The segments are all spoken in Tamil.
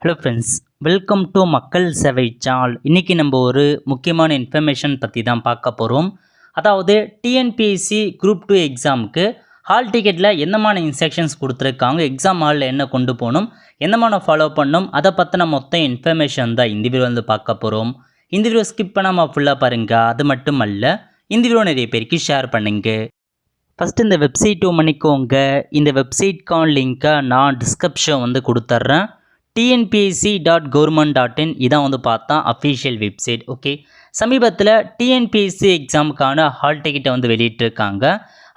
ஹலோ ஃப்ரெண்ட்ஸ், வெல்கம் டு மக்கள் சேவை சேனல். இன்றைக்கி நம்ம ஒரு முக்கியமான இன்ஃபர்மேஷன் பற்றி தான் பார்க்க போகிறோம். அதாவது டிஎன்பிஎஸ்சி குரூப் 2 எக்ஸாமுக்கு ஹால் டிக்கெட்டில் எந்தமான இன்ஸ்ட்ரக்ஷன்ஸ் கொடுத்துருக்காங்க, எக்ஸாம் ஹாலில் என்ன கொண்டு போகணும், எந்தமான ஃபாலோ பண்ணணும், அதை பற்றின மொத்த இன்ஃபர்மேஷன் தான் இந்த வீடியோ வந்து பார்க்க போகிறோம். இந்த வீடியோ ஸ்கிப் பண்ணாமல் ஃபுல்லாக பாருங்கள். அது மட்டும் அல்ல, இந்த வீடியோ நிறைய பேருக்கு ஷேர் பண்ணுங்க. ஃபஸ்ட்டு இந்த வெப்சைட்டு பண்ணிக்கோங்க. இந்த வெப்சைட்கான லிங்க்கை நான் டிஸ்கிரிப்ஷன் வந்து கொடுத்துட்றேன். tnpsc.government.in இதான் வந்து பார்த்தா அஃபீஷியல் வெப்சைட். ஓகே, சமீபத்தில் டிஎன்பிஎஸ்சி எக்ஸாமுக்கான ஹால் டிக்கெட்டை வந்து வெளியிட்டிருக்காங்க.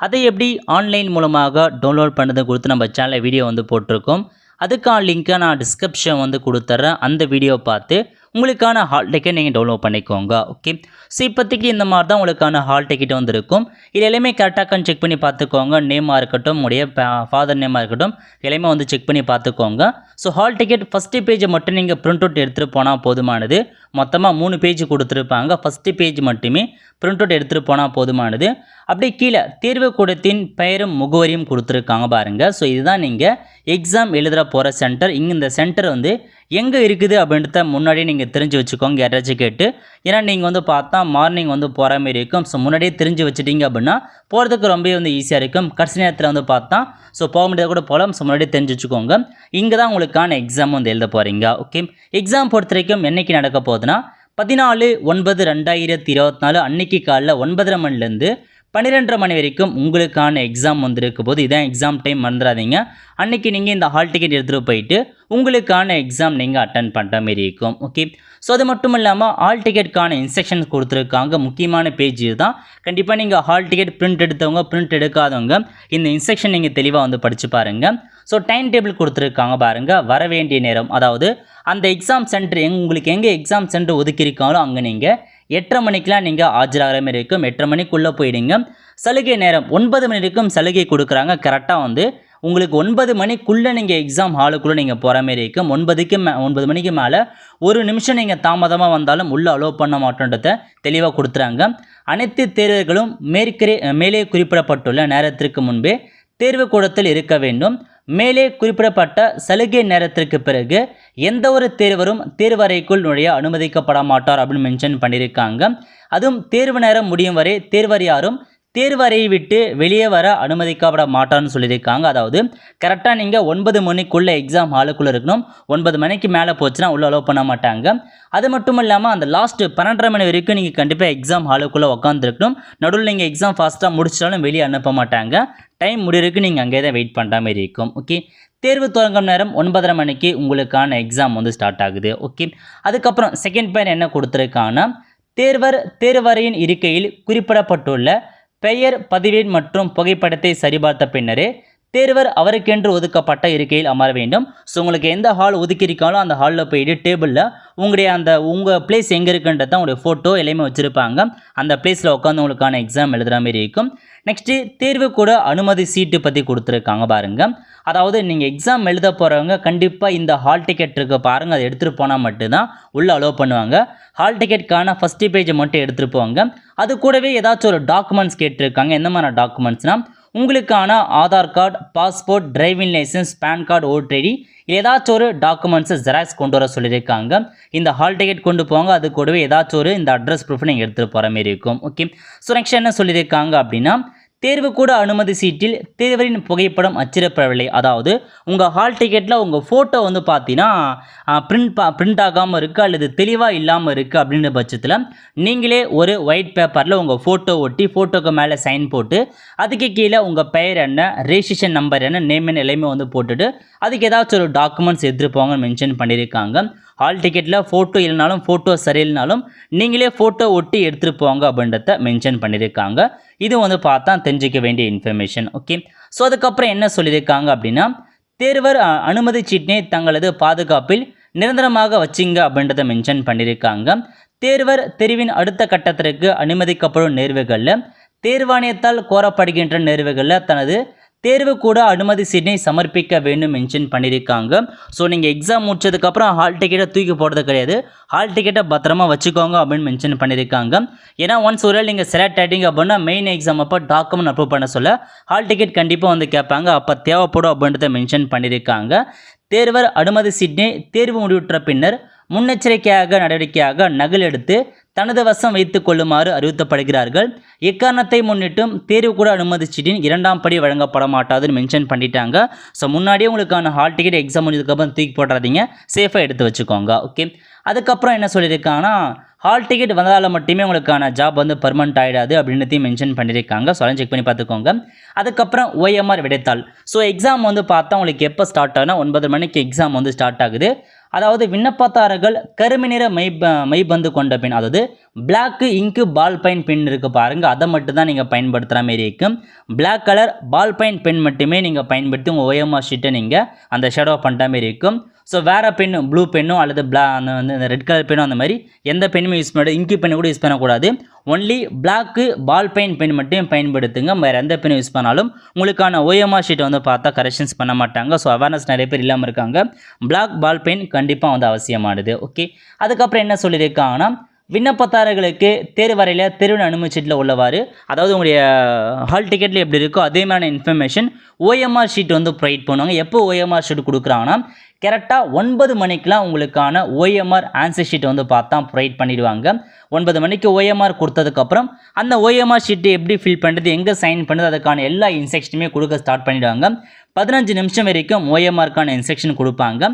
அதை எப்படி ஆன்லைன் மூலமாக டவுன்லோட் பண்ணதை கொடுத்து நம்ம சேனலில் வீடியோ வந்து போட்டிருக்கோம். அதுக்கான லிங்க்கை நான் டிஸ்கிரிப்ஷன் வந்து கொடுத்துட்றேன். அந்த வீடியோ பார்த்து உங்களுக்கான ஹால் டிக்கெட் நீங்கள் டவுன்லோட் பண்ணிக்கோங்க. ஓகே, ஸோ இப்போதைக்கு இந்த மாதிரி தான் உங்களுக்கான ஹால் டிக்கெட் வந்து இருக்கும். இது எல்லாமே கரெக்டாக செக் பண்ணி பார்த்துக்கோங்க. நேமாக இருக்கட்டும், உடைய ஃபாதர் நேமாக இருக்கட்டும், எல்லாமே வந்து செக் பண்ணி பார்த்துக்கோங்க. ஸோ ஹால் டிக்கெட் ஃபஸ்ட்டு பேஜை மட்டும் நீங்கள் பிரிண்ட் அவுட் எடுத்துகிட்டு போனால் போதுமானது. மொத்தமாக 3 பேஜ் கொடுத்துருப்பாங்க. ஃபஸ்ட்டு பேஜ் மட்டுமே பிரிண்ட் அவுட் எடுத்துகிட்டு போனால் போதுமானது. அப்படியே கீழே தேர்வுக்கூடத்தின் பெயரும் முகவரியும் கொடுத்துருக்காங்க பாருங்கள். ஸோ இதுதான் நீங்கள் எக்ஸாம் எழுதுகிற போகிற சென்டர். இங்கே இந்த சென்டர் வந்து எங்கே இருக்குது அப்படின்றத முன்னாடியே நீங்கள் தெரிஞ்சு வச்சுக்கோங்க, யாராச்சும் கேட்டு. ஏன்னா நீங்கள் வந்து பார்த்தா மார்னிங் வந்து போகிற மாதிரி இருக்கும். ஸோ முன்னாடியே தெரிஞ்சு வச்சுட்டிங்க அப்படின்னா போகிறதுக்கு ரொம்பவே வந்து ஈஸியாக இருக்கும். கடைசி நேரத்தில் வந்து பார்த்தா ஸோ போக முடியாத கூட போகலாம். ஸோ முன்னாடியே தெரிஞ்சு வச்சுக்கோங்க. இங்கே தான் உங்களுக்கான எக்ஸாம் வந்து எழுத போகிறீங்க. ஓகே, எக்ஸாம் பொறுத்த வரைக்கும் என்றைக்கு நடக்க போகுதுன்னா 14/9/2024 அன்னைக்கு காலைல 9:30 மணிலேருந்து 12:30 மணி வரைக்கும் உங்களுக்கான எக்ஸாம் வந்து இருக்க போது. இதான் எக்ஸாம் டைம், மறந்துடாதீங்க. அன்றைக்கி நீங்கள் இந்த ஹால் டிக்கெட் எடுத்துகிட்டு போயிட்டு உங்களுக்கான எக்ஸாம் நீங்கள் அட்டன் பண்ணுற மாரி இருக்கும். ஓகே, ஸோ அது மட்டும் இல்லாமல் ஹால் டிக்கெட்டுக்கான இன்ஸ்ட்ரக்ஷன்ஸ் கொடுத்துருக்காங்க. முக்கியமான பேஜ் தான். கண்டிப்பாக நீங்கள் ஹால் டிக்கெட் பிரிண்ட் எடுத்தவங்க, பிரிண்ட் எடுக்காதவங்க இந்த இன்ஸ்ட்ரக்ஷன் நீங்கள் தெளிவாக வந்து படித்து பாருங்கள். ஸோ டைம் டேபிள் கொடுத்துருக்காங்க பாருங்கள். வர வேண்டிய நேரம், அதாவது அந்த எக்ஸாம் சென்டர் உங்களுக்கு எங்கே எக்ஸாம் சென்டர் ஒதுக்கியிருக்காங்களோ அங்கே நீங்கள் 8:30 மணிக்கெலாம் நீங்கள் ஆஜராகிற மாதிரி இருக்கும். 8:30 மணிக்குள்ளே போயிடுங்க. சலுகை நேரம் 9 மணி வரைக்கும் சலுகை கொடுக்குறாங்க. கரெக்டாக வந்து உங்களுக்கு 9 மணிக்குள்ளே நீங்கள் எக்ஸாம் ஹாலுக்குள்ளே நீங்கள் போகிற மாரி இருக்கும். 9 மணிக்கு மேலே ஒரு நிமிஷம் நீங்கள் தாமதமாக வந்தாலும் உள்ளே அலோவ் பண்ண மாட்டோன்றதை தெளிவாக கொடுத்துறாங்க. அனைத்து தேர்வர்களும் மேலே குறிப்பிடப்பட்டுள்ள நேரத்திற்கு முன்பே தேர்வுக்கூடத்தில் இருக்க வேண்டும். மேலே குறிப்பிடப்பட்ட சலுகை நேரத்திற்கு பிறகு எந்த ஒரு தேர்வரும் தேர்வறைக்குள் நுழைய அனுமதிக்கப்பட மாட்டார் அப்படின்னு மென்ஷன் பண்ணியிருக்காங்க. அதுவும் தேர்வு நேரம் முடியும் வரை தேர்வர் யாரும் தேர்வறையை விட்டு வெளியே வர அனுமதிக்கப்பட மாட்டார்னு சொல்லியிருக்காங்க. அதாவது கரெக்டாக நீங்கள் 9 மணிக்குள்ளே எக்ஸாம் ஹாலுக்குள்ளே இருக்கணும். 9 மணிக்கு மேலே போச்சுன்னா உள்ளே அலோவ் பண்ண மாட்டாங்க. அது மட்டும் இல்லாமல் அந்த லாஸ்ட்டு 12:30 மணி வரைக்கும் நீங்கள் கண்டிப்பாக எக்ஸாம் ஹாலுக்குள்ளே உட்காந்துருக்கணும். நடுவில் நீங்கள் எக்ஸாம் ஃபாஸ்ட்டாக முடிச்சிட்டாலும் வெளியே அனுப்ப மாட்டாங்க. டைம் முடிகிறதுக்கு நீங்கள் அங்கே தான் வெயிட் பண்ணுற மாதிரி இருக்கும். ஓகே, தேர்வு தொடங்கும் நேரம் 9:30 மணிக்கு உங்களுக்கான எக்ஸாம் வந்து ஸ்டார்ட் ஆகுது. ஓகே, அதுக்கப்புறம் செகண்ட் பாயிண்ட் என்ன கொடுத்துருக்காங்கன்னா, தேர்வர் தேர்வறையின் இருக்கையில் குறிப்பிடப்பட்டுள்ள பெயர், பதிவேடு மற்றும் புகைப்படத்தை சரிபார்த்த பின்னரே தேர்வர் அவருக்கென்று ஒதுக்கப்பட்ட இருக்கையில் அமர வேண்டும். ஸோ உங்களுக்கு எந்த ஹால் ஒதுக்கியிருக்காங்களோ அந்த ஹாலில் போயிட்டு டேபிளில் உங்கள் பிளேஸ் எங்கே இருக்குன்றது உங்களுடைய ஃபோட்டோ எல்லாமே வச்சுருப்பாங்க. அந்த பிளேஸில் உட்காந்து உங்களுக்கான எக்ஸாம் எழுதுகிற மாதிரி இருக்கும். நெக்ஸ்ட்டு தேர்வு கூட அனுமதி சீட்டு பற்றி கொடுத்துருக்காங்க பாருங்கள். அதாவது நீங்கள் எக்ஸாம் எழுத போகிறவங்க கண்டிப்பாக இந்த ஹால் டிக்கெட் இருக்க பாருங்கள், அதை எடுத்துகிட்டு போனால் மட்டும்தான் உள்ளே அலோவ் பண்ணுவாங்க. ஹால் டிக்கெட்டுக்கான ஃபஸ்ட்டு பேஜை மட்டும் எடுத்துகிட்டு போவாங்க. அது கூடவே ஏதாச்சும் ஒரு டாக்குமெண்ட்ஸ் கேட்டிருக்காங்க. எந்த மாதிரி டாக்குமெண்ட்ஸ்னால் உங்களுக்கான Aadhaar card, passport, driving licence, PAN card, voter ID, ஏதாச்சும் ஒரு டாக்குமெண்ட்ஸை ஜெராக்ஸ் கொண்டு வர சொல்லியிருக்காங்க. இந்த ஹால் டிக்கெட் கொண்டு போங்க. அது கூடவே ஏதாச்சும் ஒரு இந்த அட்ரஸ் ப்ரூஃப் நீங்கள் எடுத்துகிட்டு போகிற மாரி இருக்கும். ஓகே, ஸோ நெக்ஸ்ட் என்ன சொல்லியிருக்காங்க அப்படின்னா, தேர்வு கூட அனுமதி சீட்டில் தேர்வரின் புகைப்படம் அச்சிடப்படவில்லை. அதாவது உங்கள் ஹால் டிக்கெட்டில் உங்கள் ஃபோட்டோ வந்து பார்த்தீங்கன்னா பிரிண்ட் ஆகாமல் இருக்குது அல்லது தெளிவாக இல்லாமல் இருக்குது அப்படின்ற பட்சத்தில் நீங்களே ஒரு ஒயிட் பேப்பரில் உங்கள் ஃபோட்டோ ஒட்டி ஃபோட்டோக்கு மேலே சைன் போட்டு அதுக்கு கீழே உங்கள் பெயர் என்ன, ரெஜிஸ்ட்ரேஷன் நம்பர் என்ன, நேம் என்ன எல்லாமே வந்து போட்டுட்டு அதுக்கு ஏதாச்சும் ஒரு டாக்குமெண்ட்ஸ் எடுத்துகிட்டு போங்கன்னு மென்ஷன் பண்ணியிருக்காங்க. ஹால் டிக்கெட்டில் ஃபோட்டோ இல்லைனாலும் ஃபோட்டோ சரியில்லைனாலும் நீங்களே ஃபோட்டோ ஒட்டி எடுத்துகிட்டு போங்க அப்படின்றத மென்ஷன் பண்ணியிருக்காங்க. இது வந்து பார்த்தா தெரிஞ்சிக்க வேண்டிய இன்ஃபர்மேஷன். ஓகே, ஸோ அதுக்கப்புறம் என்ன சொல்லியிருக்காங்க அப்படின்னா, தேர்வர் அனுமதி சீட்டினை தங்களது பாதுகாப்பில் நிரந்தரமாக வச்சிங்க அப்படின்றத மென்ஷன் பண்ணியிருக்காங்க. தேர்வர் தெரிவின் அடுத்த கட்டத்திற்கு அனுமதிக்கப்படும் நேர்வுகளில் தேர்வாணையத்தால் கோரப்படுகின்ற நேர்வுகளில் தனது தேர்வு கூட அனுமதி சீட்டை சமர்ப்பிக்க வேண்டும் மென்ஷன் பண்ணியிருக்காங்க. ஸோ நீங்கள் எக்ஸாம் முடிச்சதுக்கப்புறம் ஹால் டிக்கெட்டை தூக்கி போடுறது கிடையாது. ஹால் டிக்கெட்டை பத்திரமா வச்சுக்கோங்க அப்படின்னு மென்ஷன் பண்ணியிருக்காங்க. ஏன்னா ஒன்ஸ் ஒரு நீங்கள் செலக்ட் ஆகிட்டீங்க அப்படின்னா மெயின் எக்ஸாம் அப்போ டாக்குமெண்ட் அப்ரூவ் பண்ண சொல்ல ஹால் டிக்கெட் கண்டிப்பாக வந்து கேட்பாங்க. அப்போ தேவைப்படும் அப்படின்றத மென்ஷன் பண்ணியிருக்காங்க. தேர்வர் அனுமதி சீட்டினை தேர்வு முடிவுற்ற பின்னர் முன்னெச்சரிக்கையாக நடவடிக்கையாக நகல் எடுத்து தனது வசம் வைத்துக் கொள்ளுமாறு அறிவுறுத்தப்படுகிறார்கள். இக்காரணத்தை முன்னிட்டும் தேர்வுக்கூட அனுமதி சீட்டின் 2ஆம் படி வழங்கப்பட மாட்டாதுன்னு மென்ஷன் பண்ணிட்டாங்க. ஸோ முன்னாடியே உங்களுக்கான ஹால் டிக்கெட் எக்ஸாம் முடிஞ்சதுக்கப்புறம் தூக்கி போடுறாதீங்க, சேஃபாக எடுத்து வச்சுக்கோங்க. ஓகே, அதுக்கப்புறம் என்ன சொல்லியிருக்காங்கன்னா ஹால் டிக்கெட் வந்ததால் மட்டுமே உங்களுக்கான ஜாப் வந்து பர்மனெண்ட் ஆகிடாது அப்படின்றதையும் மென்ஷன் பண்ணியிருக்காங்க. ஸோ அதெல்லாம் செக் பண்ணி பார்த்துக்கோங்க. அதுக்கப்புறம் OMR விடைத்தாள். ஸோ எக்ஸாம் வந்து பார்த்தா உங்களுக்கு எப்போ ஸ்டார்ட் ஆகுனா 9 மணிக்கு எக்ஸாம் வந்து ஸ்டார்ட் ஆகுது. அதாவது விண்ணப்பதாரர்கள் கருமை நிற மைபந்து கொண்ட பென், அதாவது பிளாக் இங்கு பால் பெயின் பென் இருக்குது பாருங்கள், அதை மட்டும் தான் நீங்கள் பயன்படுத்துகிற மாரி இருக்கும். Black colour ball point pen மட்டுமே நீங்கள் பயன்படுத்தி உங்கள் OMR ஷீட்டை நீங்கள் அந்த ஷேடோ பண்ணுற மாரி இருக்கும். ஸோ வேறு பென்னு ப்ளூ பென்னோ அல்லது அந்த ரெட் கலர் பென்னோ அந்த மாதிரி எந்த பெண்ணுமே யூஸ் பண்ண, இங்கு பெண்ணு கூட யூஸ் பண்ணக்கூடாது. ஒன்லி பிளாக்கு பால் பெயின் பென் மட்டும் பயன்படுத்துங்க. வேறு எந்த பெண்ணும் யூஸ் பண்ணாலும் உங்களுக்கான OMR ஷீட்டை வந்து பார்த்தா கரெக்ஷன்ஸ் பண்ண மாட்டாங்க. ஸோ அவேர்னஸ் நிறைய பேர் இல்லாமல் இருக்காங்க. பிளாக் பால் பெயின் கண்டிப்பாக வந்து அவசியமானது. ஓகே, அதுக்கப்புறம் என்ன சொல்லியிருக்காங்கன்னா விண்ணப்பதாரர்களுக்கு தேர்வறையில் தேர்வு அனுமதி சீட்டில் உள்ளவாறு, அதாவது உங்களுடைய ஹால் டிக்கெட்டில் எப்படி இருக்கோ அதே மாதிரியான இன்ஃபர்மேஷன் OMR ஷீட் வந்து ப்ரொவைட் பண்ணுவாங்க. எப்போ OMR ஷீட் கொடுக்குறாங்கன்னா கரெக்டாக 9 மணிக்கெலாம் உங்களுக்கான OMR ஆன்சர் ஷீட் வந்து பார்த்தா ப்ரொவைட் பண்ணிடுவாங்க. 9 மணிக்கு OMR கொடுத்ததுக்கப்புறம் அந்த OMR ஷீட்டு எப்படி ஃபில் பண்ணுறது, எங்கே சைன் பண்ணுறது, அதுக்கான எல்லா இன்ஸ்ட்ரக்ஷனுமே கொடுக்க ஸ்டார்ட் பண்ணிவிடுவாங்க. 15 நிமிஷம் வரைக்கும் OMRக்கான இன்ஸ்ட்ரக்ஷன் கொடுப்பாங்க.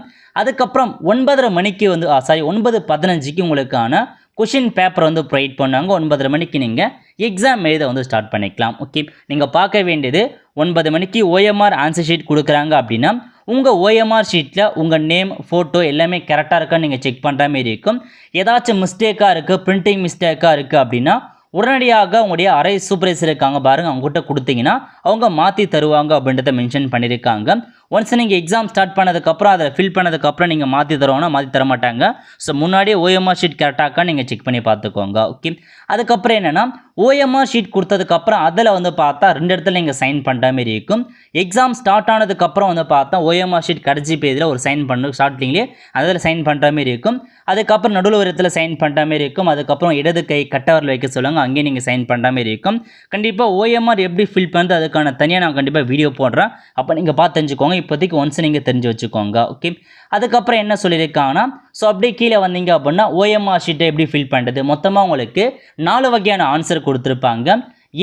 அதுக்கப்புறம் 9:30 மணிக்கு வந்து 9:15க்கு உங்களுக்கான கொஷின் பேப்பர் வந்து ப்ரொவைட் பண்ணுவாங்க. 9:30 மணிக்கு நீங்கள் எக்ஸாம் எழுத வந்து ஸ்டார்ட் பண்ணிக்கலாம். ஓகே, நீங்கள் பார்க்க வேண்டியது 9 மணிக்கு OMR ஆன்சர் ஷீட் கொடுக்குறாங்க அப்படின்னா உங்கள் OMR ஷீட்டில் உங்கள் நேம், ஃபோட்டோ எல்லாமே கரெக்டாக இருக்கான்னு நீங்கள் செக் பண்ணுற மாரி இருக்கும். ஏதாச்சும் மிஸ்டேக்காக இருக்குது, பிரிண்டிங் மிஸ்டேக்காக இருக்குது அப்படின்னா உடனடியாக உங்களுடைய அரை சூப்பர்வைசர் இருக்காங்க பாருங்கள், அவங்ககிட்ட கொடுத்தீங்கன்னா அவங்க மாற்றி தருவாங்க அப்படின்றத மென்ஷன் பண்ணியிருக்காங்க. ஒன்ஸ் நீங்கள் எக்ஸாம் ஸ்டார்ட் பண்ணதுக்கப்புறம் அதை ஃபில் பண்ணதுக்கப்புறம் நீங்கள் மாற்றி தருவாங்கன்னா மாற்றி தர மாட்டாங்க. ஸோ முன்னாடியே OMR ஷீட் கரெக்டாக நீங்கள் செக் பண்ணி பார்த்துக்கோங்க. ஓகே, அதுக்கப்புறம் என்னென்னா OMR ஷீட் கொடுத்ததுக்கப்புறம் அதில் வந்து பார்த்தா 2 இடத்துல நீங்கள் சைன் பண்ணுற மாரி இருக்கும். எக்ஸாம் ஸ்டார்ட் ஆனதுக்கப்புறம் வந்து பார்த்தா OMR ஷீட் கடைசி பேஜில் ஒரு சைன் பண்ணு ஸ்டார்டிங்லேயே அதில் சைன் பண்ணுற மாரி இருக்கும். அதுக்கப்புறம் நடுவில் ஒரு இடத்துல சைன் பண்ணுற மாரி இருக்கும். அதுக்கப்புறம் இடது கை கட்டவரில் வைக்க சொல்லுவாங்க, அங்கேயே நீங்கள் சைன் பண்ணுற மாரி இருக்கும். கண்டிப்பாக OMR எப்படி ஃபில் பண்ணுறது அதுக்கான தனியாக நான் கண்டிப்பாக வீடியோ போடுறேன், அப்போ நீங்கள் பார்த்து தெரிஞ்சுக்கோங்க. இப்போதைக்கு ஒன்ஸ் நீங்கள் தெரிஞ்சு வச்சுக்கோங்க. ஓகே, அதுக்கப்புறம் என்ன சொல்லியிருக்காங்கன்னா ஸோ அப்படியே கீழே வந்தீங்க அப்படின்னா OMR ஷீட்டை எப்படி ஃபில் பண்ணுறது, மொத்தமாக உங்களுக்கு 4 வகையான ஆன்சர் கொடுத்துருப்பாங்க.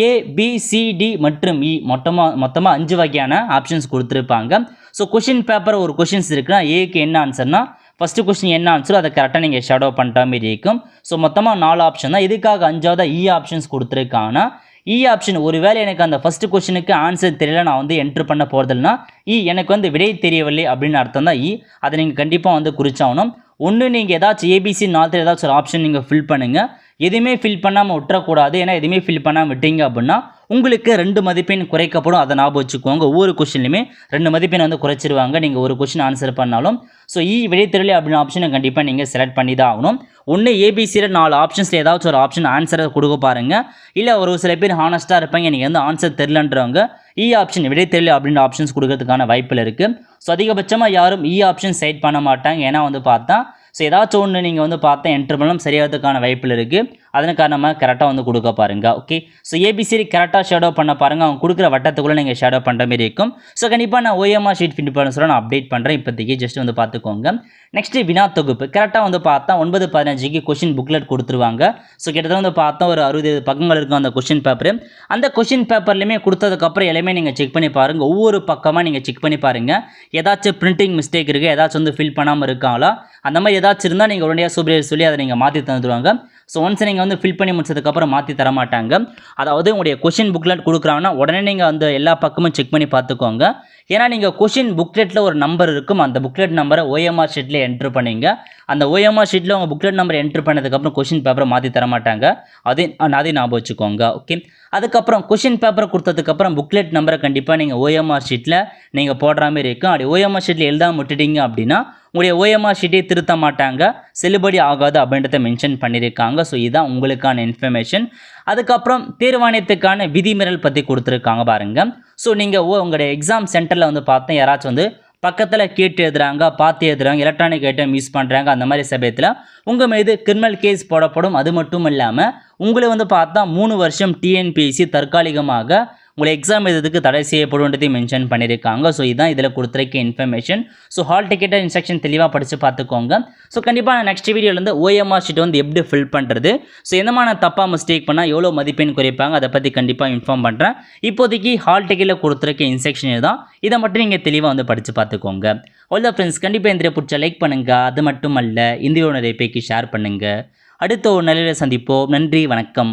A, B, C, D மற்றும் E மொத்தமாக 5 வகையான ஆப்ஷன்ஸ் கொடுத்துருப்பாங்க. ஸோ கொஷின் பேப்பர் ஒரு கொஷின்ஸ் இருக்குன்னா ஏக்கு என்ன ஆன்சர்னா ஃபஸ்ட்டு கொஸ்டின் என்ன ஆன்சரோ அதை கரெக்டாக நீங்கள் ஷேடோ பண்ணுற மாரி இருக்கும். ஸோ மொத்தமாக 4 ஆப்ஷன் தான். இதுக்காக 5வது E ஆப்ஷன்ஸ் கொடுத்துருக்காங்கன்னா E ஆப்ஷன் ஒருவேளை எனக்கு அந்த ஃபஸ்ட்டு கொஸ்டினுக்கு ஆன்சர் தெரியல, நான் வந்து என்ட்ரு பண்ண போகிறதில்லைனா எனக்கு வந்து விடை தெரியவில்லை அப்படின்னு அர்த்தம் தான் அதை நீங்கள் கண்டிப்பாக வந்து குறிச்சாகணும். ஒன்று நீங்கள் ஏதாச்சும் ABC 4 ஏதாச்சும் ஒரு ஆப்ஷன் நீங்கள் ஃபில் பண்ணுங்கள். எதுவுமே ஃபில் பண்ணாமல் விட்டுறக்கூடாது. ஏன்னா எதுவுமே ஃபில் பண்ணாமல் விட்டீங்க அப்படின்னா உங்களுக்கு 2 மதிப்பெண் குறைக்கப்படும். அதை ஞாபகம் வச்சுக்கோங்க. ஒவ்வொரு கொஸ்டின்லையுமே 2 மதிப்பெண் வந்து குறைச்சிருவாங்க நீங்கள் ஒரு கொஸ்டின் ஆன்சர் பண்ணாலும். ஸோ விடை தெரியல அப்படின்னு ஆப்ஷனை கண்டிப்பாக நீங்கள் செலக்ட் பண்ணி தான் ஆகணும். ஒன்று ABCயில் 4 ஆப்ஷன்ஸில் ஏதாச்சும் ஒரு ஆப்ஷன் ஆன்சரை கொடுக்க பாருங்கள். இல்லை ஒரு சில பேர் ஹானஸ்ட்டாக இருப்பாங்க, நீங்கள் வந்து ஆன்சர் தெரிலன்றவங்க ஆப்ஷன் விடை தெரியல அப்படின்ற ஆப்ஷன்ஸ் கொடுக்கறதுக்கான வாய்ப்பில் இருக்குது. ஸோ அதிகபட்சமாக யாரும் ஆப்ஷன் செலக்ட் பண்ண மாட்டாங்க. ஏன்னா வந்து பார்த்தா ஸோ ஏதாச்சும் ஒன்று நீங்கள் வந்து பார்த்தா என்ட்ரு பண்ணலாம் சரியாகிறதுக்கான வாய்ப்பில் இருக்குது. அதன் காரணமாக கரெக்டாக வந்து கொடுக்க பாருங்கள். ஓகே, ஸோ ABCD கரெக்டாக ஷேடோ பண்ண பாருங்கள். அவங்க கொடுக்குற வட்டத்துக்குள்ளே நீங்கள் ஷேடோ பண்ணுற மாதிரி இருக்கும். ஸோ கண்டிப்பாக நான் OMR ஷீட் ஃபில் பண்ண சொல்ல நான் அப்டேட் பண்ணுறேன். இப்போதைக்கு ஜஸ்ட் வந்து பார்த்துக்கோங்க. நெக்ஸ்ட்டு வினா தொகுப்பு கரெக்டாக வந்து பார்த்தா 9:15க்கு கொஷின் புக்லெட் கொடுத்துருவாங்க. ஸோ கிட்டத்தட்ட வந்து பார்த்தா ஒரு 60 பக்கங்கள் இருக்கும் அந்த கொஷின் பேப்பர். அந்த கொஷின் பேப்பர்லையுமே கொடுத்ததுக்கப்புறம் எல்லாமே நீங்கள் செக் பண்ணி பாருங்கள். ஒவ்வொரு பக்கமாக நீங்கள் செக் பண்ணி பாருங்கள். ஏதாச்சும் பிரிண்டிங் மிஸ்டேக் இருக்குது, ஏதாச்சும் வந்து ஃபில் பண்ணாமல் இருக்காங்களா, அந்த மாதிரி ஏதாச்சும் இருந்தால் நீங்கள் உடனடியாக சூப்பர்வைசர் சொல்லி அதை நீங்கள் மாற்றி தந்துடுவாங்க. ஸோ ஒன்ஸ் நீங்கள் வந்து ஃபில் பண்ணி முடிச்சதுக்கப்புறம் மாற்றி தர மாட்டாங்க. அதாவது உங்களுடைய கொஷின் புக்லெட் கொடுக்குறாங்கன்னா உடனே நீங்கள் அந்த எல்லா பக்கமும் செக் பண்ணி பார்த்துக்கோங்க. ஏன்னா நீங்கள் கொஷின் புக்லெட்டில் ஒரு நம்பர் இருக்கும், அந்த புக்லெட் நம்பரை OMR ஷீட்டில் என்ட்ரு பண்ணிங்க. அந்த OMR ஷீட்டில் உங்கள் புக்லெட் நம்பர் என்ட்ரு பண்ணதுக்கப்புறம் கொஷின் பேப்பரை மாற்றி தர மாட்டாங்க. அதையும் ஞாபகம் வச்சுக்கோங்க. ஓகே, அதுக்கப்புறம் கொஷின் பேப்பரை கொடுத்ததுக்கப்புறம் புக்லெட் நம்பரை கண்டிப்பாக நீங்கள் OMR ஷீட்டில் நீங்கள் போடுற மாதிரி இருக்கும். அப்படி OMR ஷீட்டில் எழுதாமல் விட்டுட்டீங்க அப்படின்னா உங்களுடைய OMR ஷீட்டை திருத்த மாட்டாங்க, செல்லுபடி ஆகாது அப்படின்றத மென்ஷன் பண்ணியிருக்காங்க. ஸோ இதுதான் உங்களுக்கான இன்ஃபர்மேஷன். அதுக்கப்புறம் தேர்வாணையத்துக்கான விதிமீறல் பற்றி கொடுத்துருக்காங்க பாருங்கள். ஸோ நீங்கள் உங்களுடைய எக்ஸாம் சென்டரில் வந்து பார்த்தா யாராச்சும் வந்து பக்கத்தில் கேட்டு எழுதுறாங்க, பார்த்து எழுதுறாங்க, எலக்ட்ரானிக் ஐட்டம் யூஸ் பண்ணுறாங்க, அந்த மாதிரி சமயத்தில் உங்கள் மீது கிரிமினல் கேஸ் போடப்படும். அது மட்டும் இல்லாமல் உங்களை வந்து பார்த்தா 3 வருஷம் TNPSC தற்காலிகமாக உங்களை எக்ஸாம் எழுதுறதுக்கு தடை செய்யப்படுன்றதையும் மென்ஷன் பண்ணியிருக்காங்க. ஸோ இதுதான் இதில் கொடுத்துருக்க இன்ஃபர்மேஷன். ஸோ ஹால் டிக்கெட்டை இன்ஸ்ட்ரக்ஷன் தெளிவாக படித்து பார்த்துக்கோங்க. ஸோ கண்டிப்பாக நான் நெக்ஸ்ட் வீடியோலேருந்து OMR ஷீட் வந்து எப்படி ஃபில் பண்ணுறது, ஸோ எந்தமான தப்பாக மிஸ்டேக் பண்ணால் எவ்வளோ மதிப்பெண் குறைப்பாங்க அதை பற்றி கண்டிப்பாக இன்ஃபார்ம் பண்ணுறேன். இப்போதைக்கு ஹால் டிக்கெட்டில் கொடுத்துருக்க இன்ஸ்ட்ரக்ஷன் தான், இதை மட்டும் நீங்கள் தெளிவாக வந்து படித்து பார்த்துக்கோங்க. அவ்வளோ ஃப்ரெண்ட்ஸ், கண்டிப்பாக இந்த பிடிச்ச லைக் பண்ணுங்கள். அது மட்டும் அல்ல, இந்த வீடியோ நிறைய பேருக்கு ஷேர் பண்ணுங்கள். அடுத்த ஒரு நிலையில் சந்திப்போம். நன்றி, வணக்கம்.